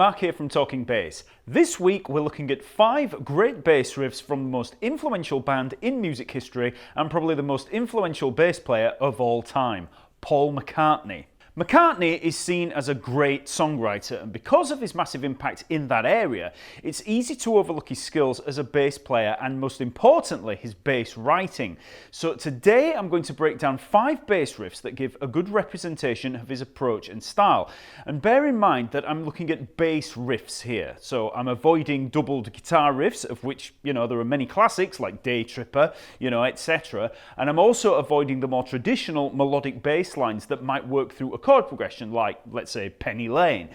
Mark here from Talking Bass. This week we're looking at 5 great bass riffs from the most influential band in music history and probably the most influential bass player of all time, Paul McCartney. McCartney is seen as a great songwriter, and because of his massive impact in that area, it's easy to overlook his skills as a bass player and, most importantly, his bass writing. So today I'm going to break down 5 bass riffs that give a good representation of his approach and style. And bear in mind that I'm looking at bass riffs here, so I'm avoiding doubled guitar riffs, of which, there are many classics like Day Tripper, etc. And I'm also avoiding the more traditional melodic bass lines that might work through a chord progression like, let's say, Penny Lane.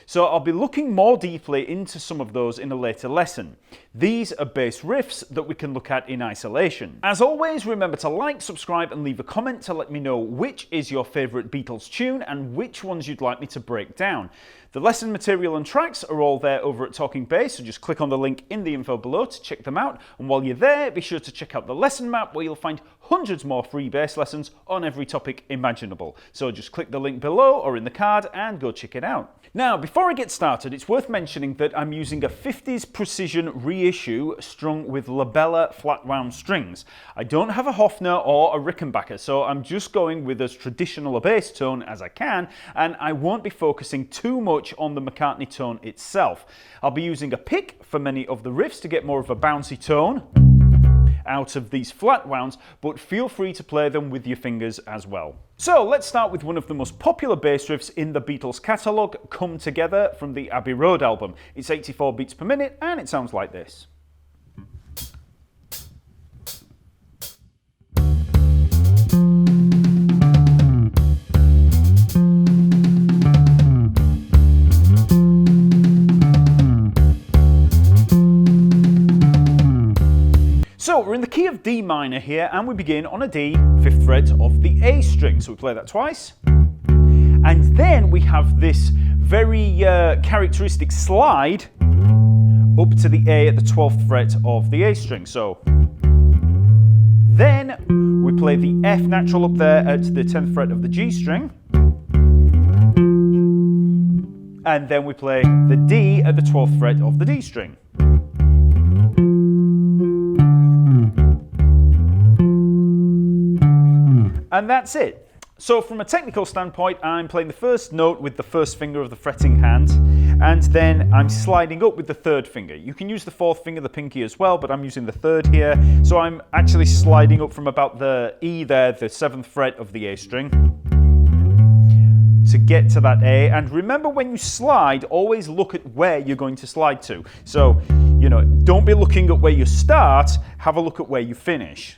So I'll be looking more deeply into some of those in a later lesson. These are bass riffs that we can look at in isolation. As always, remember to like, subscribe and leave a comment to let me know which is your favourite Beatles tune and which ones you'd like me to break down. The lesson material and tracks are all there over at Talking Bass, so just click on the link in the info below to check them out. And while you're there, be sure to check out the lesson map where you'll find hundreds more free bass lessons on every topic imaginable. So just click the link below or in the card and go check it out. Now, before I get started, it's worth mentioning that I'm using a 50s precision reissue strung with Labella flat wound strings. I don't have a Hofner or a Rickenbacker, so I'm just going with as traditional a bass tone as I can, and I won't be focusing too much on the McCartney tone itself. I'll be using a pick for many of the riffs to get more of a bouncy tone out of these flat wounds, but feel free to play them with your fingers as well. So let's start with one of the most popular bass riffs in the Beatles catalogue, Come Together, from the Abbey Road album. It's 84 beats per minute and it sounds like this. So we're in the key of D minor here, and we begin on a D, 5th fret of the A string. So we play that twice. And then we have this very characteristic slide up to the A at the 12th fret of the A string. So then we play the F natural up there at the 10th fret of the G string. And then we play the D at the 12th fret of the D string. And that's it. So from a technical standpoint, I'm playing the first note with the first finger of the fretting hand, and then I'm sliding up with the 3rd finger. You can use the 4th finger, the pinky, as well, but I'm using the 3rd here. So I'm actually sliding up from about the E there, the 7th fret of the A string, to get to that A. And remember, when you slide, always look at where you're going to slide to. So, don't be looking at where you start, have a look at where you finish.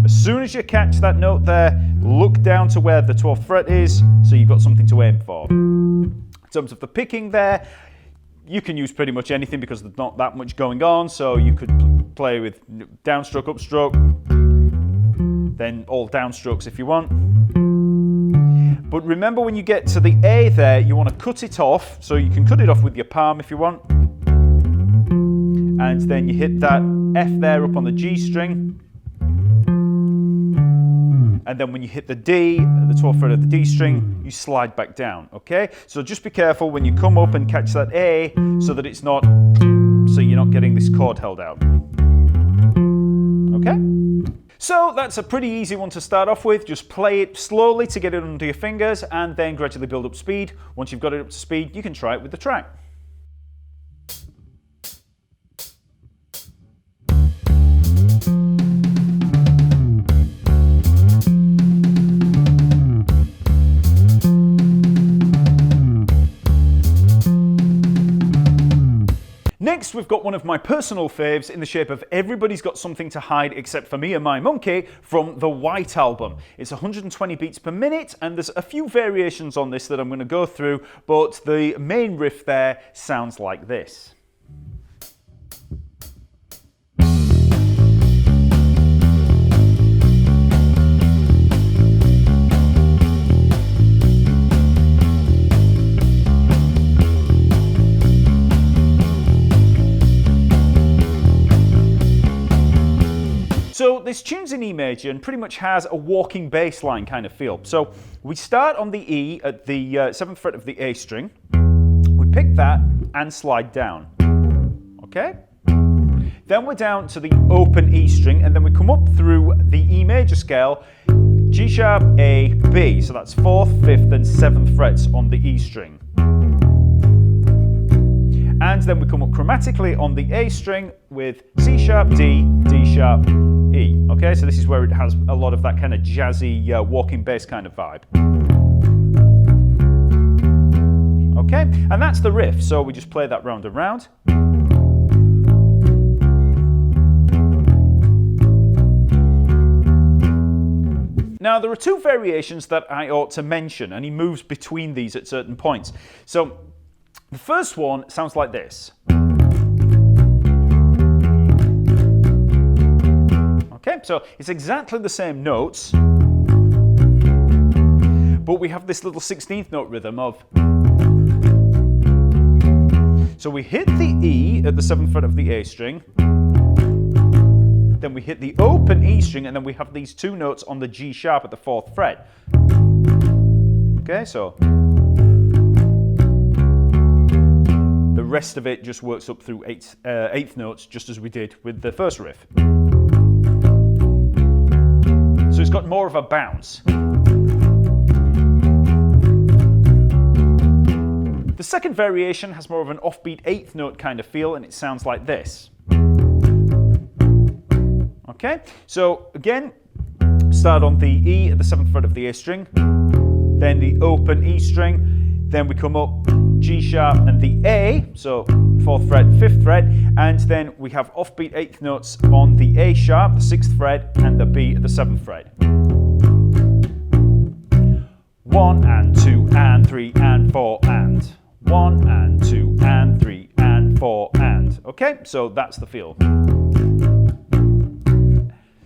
As soon as you catch that note there, look down to where the 12th fret is, so you've got something to aim for. In terms of the picking there, you can use pretty much anything because there's not that much going on, so you could play with downstroke, upstroke, then all downstrokes if you want. But remember, when you get to the A there, you want to cut it off, so you can cut it off with your palm if you want. And then you hit that F there up on the G string. And then when you hit the D, the 12th fret of the D string, you slide back down, okay? So just be careful when you come up and catch that A, so that it's not, so you're not getting this chord held out. Okay? So that's a pretty easy one to start off with. Just play it slowly to get it under your fingers and then gradually build up speed. Once you've got it up to speed, you can try it with the track. Next, we've got one of my personal faves in the shape of Everybody's Got Something to Hide Except for Me and My Monkey from the White Album. It's 120 beats per minute, and there's a few variations on this that I'm going to go through, but the main riff there sounds like this. So this tune's in E major and pretty much has a walking bass line kind of feel. So we start on the E at the 7th fret of the A string. We pick that and slide down. Okay? Then we're down to the open E string, and then we come up through the E major scale, G sharp, A, B. So that's 4th, 5th, and 7th frets on the E string. And then we come up chromatically on the A string with C sharp, D, D sharp, E. Okay, so this is where it has a lot of that kind of jazzy walking bass kind of vibe. Okay, and that's the riff. So we just play that round and round. Now, there are two variations that I ought to mention, and he moves between these at certain points. So, the first one sounds like this. Okay, so it's exactly the same notes, but we have this little 16th note rhythm of. So we hit the E at the 7th fret of the A string, then we hit the open E string, and then we have these two notes on the G sharp at the 4th fret. Okay, so the rest of it just works up through eighth notes, just as we did with the first riff. So it's got more of a bounce. The second variation has more of an offbeat 8th note kind of feel, and it sounds like this. Okay, so again, start on the E at the 7th fret of the A string, then the open E string, then we come up G sharp and the A, so 4th fret, 5th fret, and then we have offbeat 8th notes on the A sharp, the 6th fret, and the B at the 7th fret. 1 and 2 and 3 and 4 and 1 and 2 and 3 and 4 and. Okay, so that's the feel.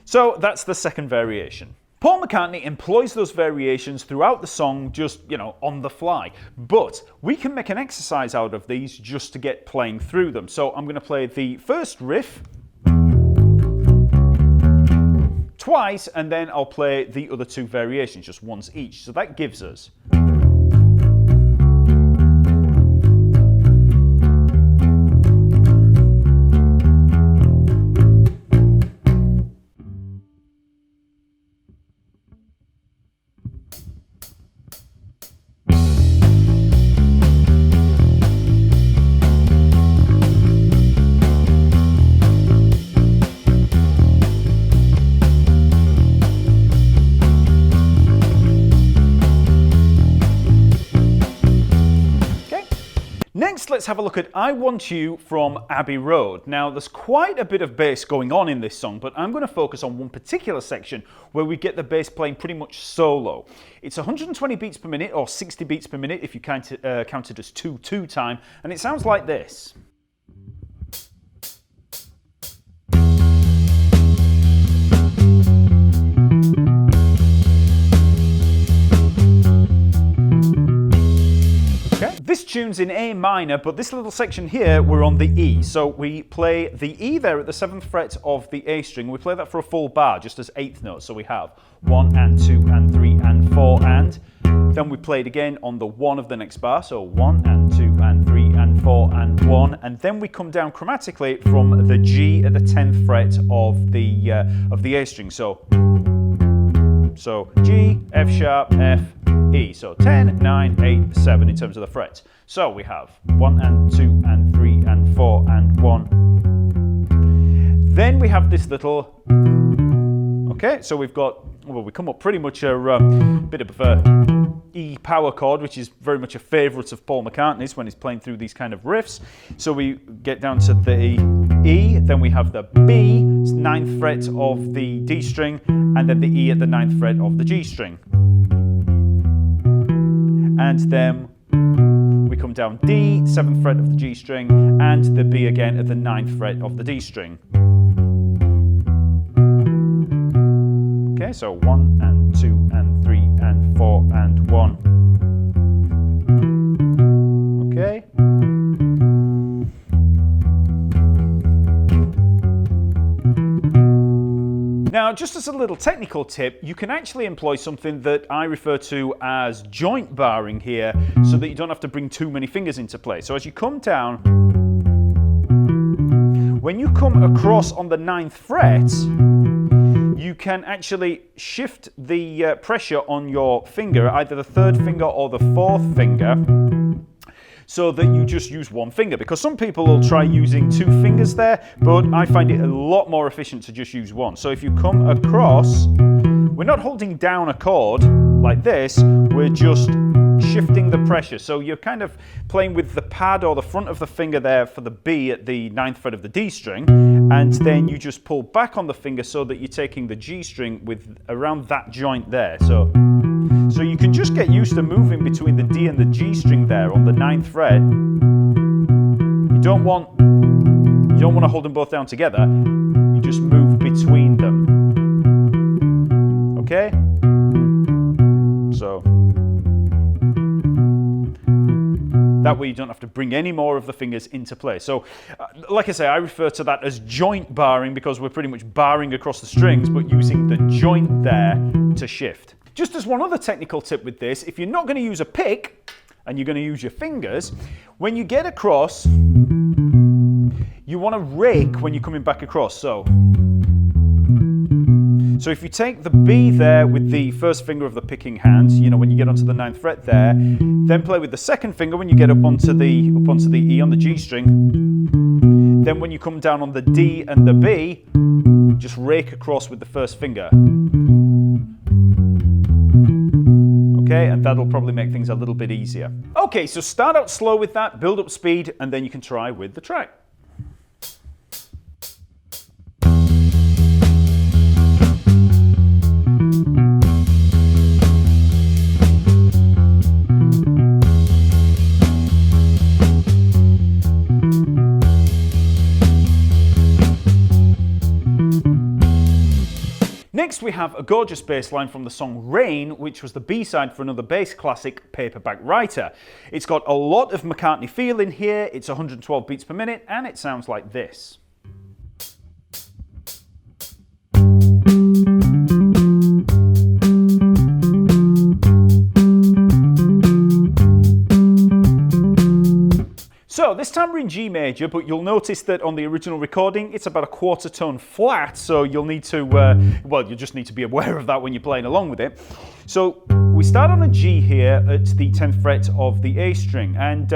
So that's the second variation. Paul McCartney employs those variations throughout the song, just, on the fly. But we can make an exercise out of these just to get playing through them. So I'm going to play the first riff twice, and then I'll play the other two variations, just once each. So that gives us. Next, let's have a look at I Want You from Abbey Road. Now, there's quite a bit of bass going on in this song, but I'm going to focus on one particular section where we get the bass playing pretty much solo. It's 120 beats per minute, or 60 beats per minute if you count it as 2/2 time, and it sounds like this. This tune's in A minor, but this little section here, we're on the E. So we play the E there at the 7th fret of the A string. We play that for a full bar, just as 8th notes. So we have 1 and 2 and 3 and 4 and. Then we play it again on the 1 of the next bar. So 1 and 2 and 3 and 4 and 1. And then we come down chromatically from the G at the 10th fret of the A string. So G, F sharp, F, E. So 10, 9, 8, 7 in terms of the frets. So we have 1 and 2 and 3 and 4 and 1. Then we have this little. Okay, so we've got. Well, we come up pretty much a bit of a E power chord, which is very much a favourite of Paul McCartney's when he's playing through these kind of riffs. So we get down to the E, then we have the B, 9th fret of the D string, and then the E at the 9th fret of the G string. And then we come down D, 7th fret of the G string, and the B again at the 9th fret of the D string. Okay, so 1 and 2 and 3 and 4 and 1. Okay. Now, just as a little technical tip, you can actually employ something that I refer to as joint barring here, so that you don't have to bring too many fingers into play. So as you come down, when you come across on the 9th fret, you can actually shift the pressure on your finger, either the 3rd finger or the 4th finger, so that you just use one finger, because some people will try using 2 fingers there, but I find it a lot more efficient to just use one. So if you come across, we're not holding down a chord like this, we're just shifting the pressure. So you're kind of playing with the pad or the front of the finger there for the B at the 9th fret of the D string, and then you just pull back on the finger so that you're taking the G string with around that joint there. So you can just get used to moving between the D and the G string there on the 9th fret. You don't want to hold them both down together. You just move between them. Okay? So that way you don't have to bring any more of the fingers into play. So like I say, I refer to that as joint barring, because we're pretty much barring across the strings, but using the joint there to shift. Just as one other technical tip with this, if you're not going to use a pick and you're going to use your fingers, when you get across, you want to rake when you're coming back across. So if you take the B there with the 1st finger of the picking hand, you know, when you get onto the 9th fret there, then play with the 2nd finger when you get up onto the E on the G string. Then when you come down on the D and the B, just rake across with the 1st finger. Okay, and that'll probably make things a little bit easier. Okay, so start out slow with that, build up speed, and then you can try with the track. Next we have a gorgeous bass line from the song Rain, which was the B-side for another bass classic, Paperback Writer. It's got a lot of McCartney feel in here, it's 112 beats per minute, and it sounds like this. So this time we're in G major, but you'll notice that on the original recording it's about a 1/4 tone flat, so you'll need to, you just need to be aware of that when you're playing along with it. So we start on a G here at the 10th fret of the A string, and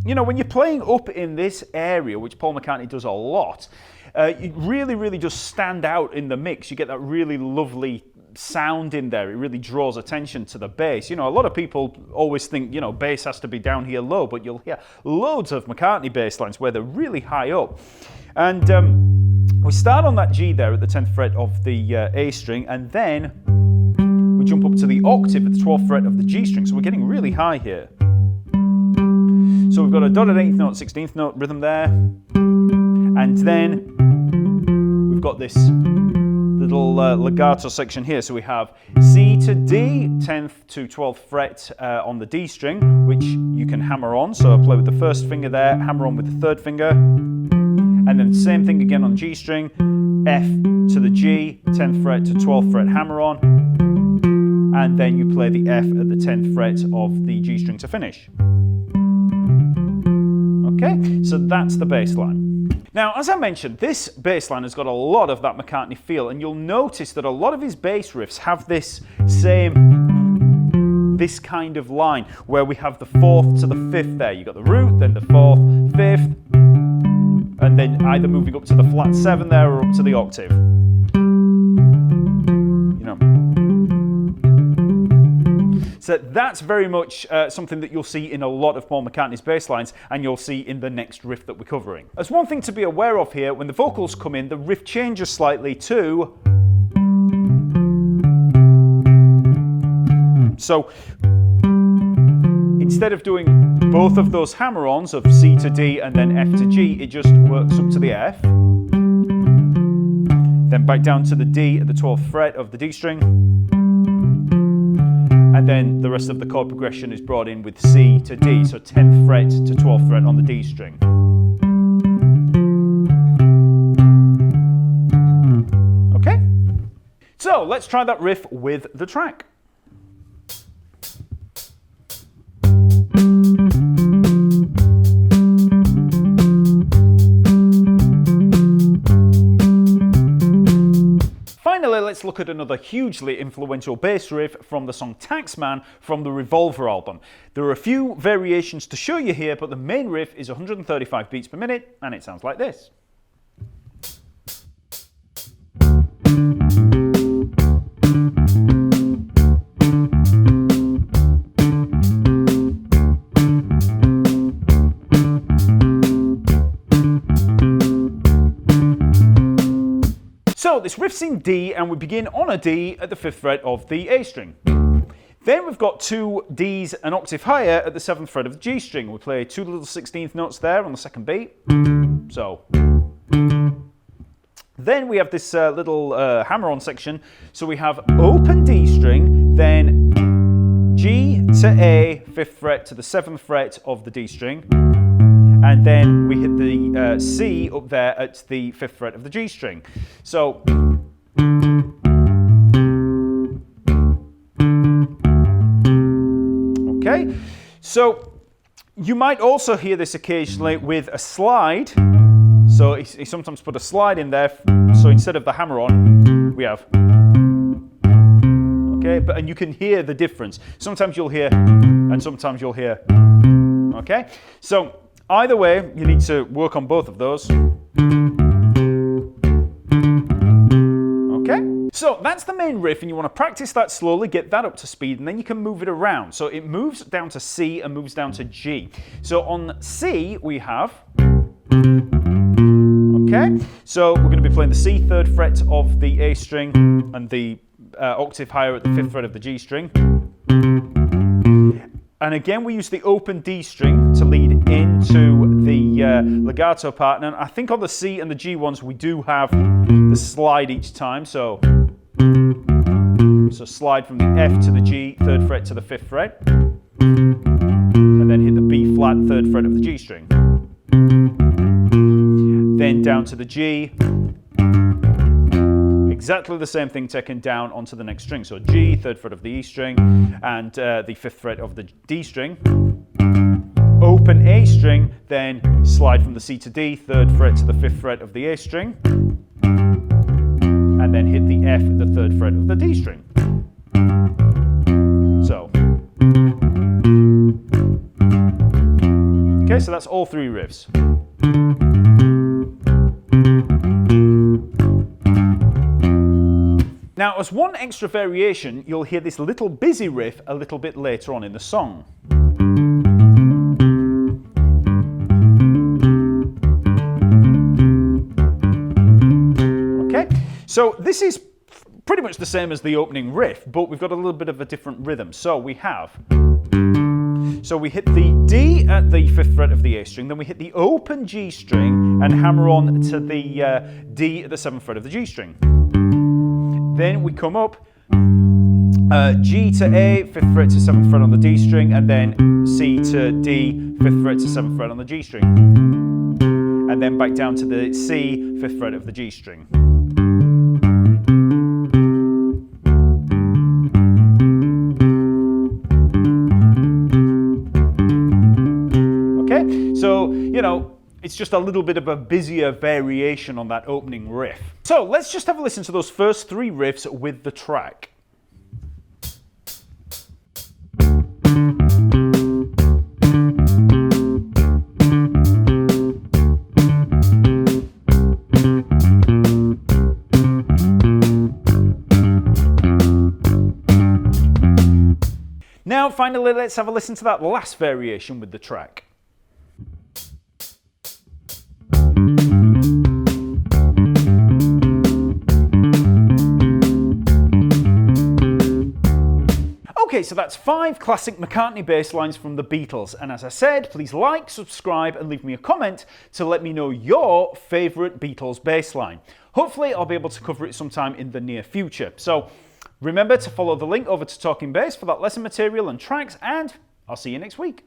you know, when you're playing up in this area, which Paul McCartney does a lot, it really does stand out in the mix. You get that really lovely sound in there. It really draws attention to the bass. You know, a lot of people always think, you know, bass has to be down here low, but you'll hear loads of McCartney bass lines where they're really high up. And we start on that G there at the 10th fret of the A string, and then we jump up to the octave at the 12th fret of the G string, so we're getting really high here. So we've got a dotted 8th note, 16th note rhythm there, and then we've got this little legato section here. So we have C to D, 10th to 12th fret on the D string, which you can hammer on. So play with the 1st finger there, hammer on with the 3rd finger, and then same thing again on G string, F to the G, 10th fret to 12th fret, hammer on, and then you play the F at the 10th fret of the G string to finish. Okay, so that's the bass line. Now, as I mentioned, this bass line has got a lot of that McCartney feel, and you'll notice that a lot of his bass riffs have this kind of line, where we have the 4th to the 5th there. You've got the root, then the 4th, 5th, and then either moving up to the flat 7 there or up to the octave. You know. So that's very much something that you'll see in a lot of Paul McCartney's bass lines, and you'll see in the next riff that we're covering. As one thing to be aware of here, when the vocals come in, the riff changes slightly to... So instead of doing both of those hammer-ons of C to D and then F to G, it just works up to the F, then back down to the D at the 12th fret of the D string, and then the rest of the chord progression is brought in with C to D, so 10th fret to 12th fret on the D string. Okay? So So let's try that riff with the track. Finally, let's look at another hugely influential bass riff from the song Taxman from the Revolver album. There are a few variations to show you here, but the main riff is 135 beats per minute, and it sounds like this. So this riff's in D, and we begin on a D at the 5th fret of the A string. Then we've got two Ds an octave higher at the 7th fret of the G string. We play two little 16th notes there on the second beat. So. Then we have this little hammer-on section. So we have open D string, then G to A, 5th fret to the 7th fret of the D string. And then we hit the C up there at the 5th fret of the G string. So, okay. So, you might also hear this occasionally with a slide. So, he sometimes put a slide in there. So, instead of the hammer on, we have. Okay, and you can hear the difference. Sometimes you'll hear, and sometimes you'll hear. Okay, so. Either way, you need to work on both of those. Okay, so that's the main riff, and you want to practice that slowly, get that up to speed, and then you can move it around. So it moves down to C and moves down to G. So on C, we have... Okay, so we're going to be playing the C 3rd fret of the A string and the octave higher at the 5th fret of the G string. And again, we use the open D string to lead into the legato part. And I think on the C and the G ones, we do have the slide each time. So slide from the F to the G, 3rd fret to the 5th fret. And then hit the B flat, 3rd fret of the G string. Then down to the G. Exactly the same thing taken down onto the next string. So G, 3rd fret of the E string, and the 5th fret of the D string. Open A string, then slide from the C to D, 3rd fret to the 5th fret of the A string, and then hit the F at the 3rd fret of the D string. So. Okay, so that's all three riffs. Now, as one extra variation, you'll hear this little busy riff a little bit later on in the song. Okay, so this is pretty much the same as the opening riff, but we've got a little bit of a different rhythm. So we hit the D at the 5th fret of the A string, then we hit the open G string and hammer on to the D at the 7th fret of the G string. Then we come up, G to A, 5th fret to 7th fret on the D string, and then C to D, 5th fret to 7th fret on the G string. And then back down to the C, 5th fret of the G string. Okay, so, you know, it's just a little bit of a busier variation on that opening riff. So let's just have a listen to those first three riffs with the track. Now finally, let's have a listen to that last variation with the track. Okay, so that's 5 classic McCartney bass lines from the Beatles, and as I said, please like, subscribe and leave me a comment to let me know your favourite Beatles bass line. Hopefully I'll be able to cover it sometime in the near future. So remember to follow the link over to Talkingbass for that lesson material and tracks, and I'll see you next week.